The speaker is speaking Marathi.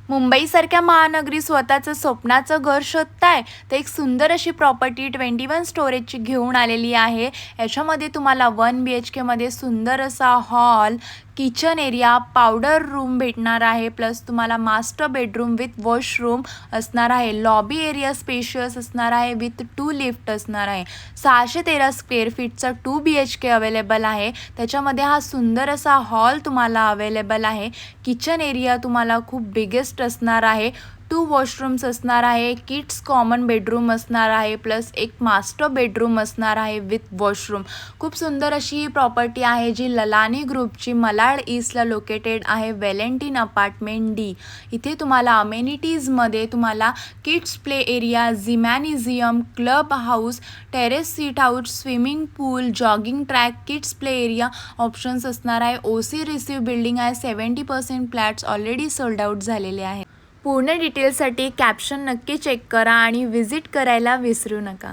मुंबईसारख्या महानगरी स्वतःचं स्वप्नाचं घर शोधताय तर एक सुंदर अशी प्रॉपर्टी 21 स्टोरेजची घेऊन आलेली आहे। याच्यामध्ये तुम्हाला 1 BHK मध्ये सुंदर असा hall, kitchen area, powder room भेटणार आहे, प्लस तुम्हाला मास्टर बेडरूम विथ वॉशरूम असणार आहे। लॉबी एरिया स्पेशियस असणार आहे विथ 2 लिफ्ट असणार आहे। 613 स्क्वेअर फीटचा 2 BHK अवेलेबल आहे। त्याच्यामध्ये हा सुंदर असा हॉल तुम्हाला अवेलेबल आहे। किचन एरिया तुम्हाला खूप बिगेस्ट असणार आहे। 2 वॉशरूम्स असणार आहे, किड्स कॉमन बेडरूम असणार आहे, प्लस एक मास्टर बेडरूम असणार आहे विथ वॉशरूम। खूप सुंदर अशी ही प्रॉपर्टी आहे जी ललानी ग्रुपची मलाड ईस्टला लोकेटेड आहे, वेलेंटिन अपार्टमेंट डी। इथे तुम्हाला अमेनिटीजमध्ये तुम्हाला kids play area, gymnasium, club house, terrace seat house, swimming pool, jogging track, kids play area options असणार आहे। OC रिसीव्ह बिल्डिंग आहे। 70% फ्लॅट्स ऑलरेडी सोल्ड आउट झालेले आहे। पूर्ण डिटेल्ससाठी कॅप्शन नक्की चेक करा आणि व्हिजिट करायला विसरू नका।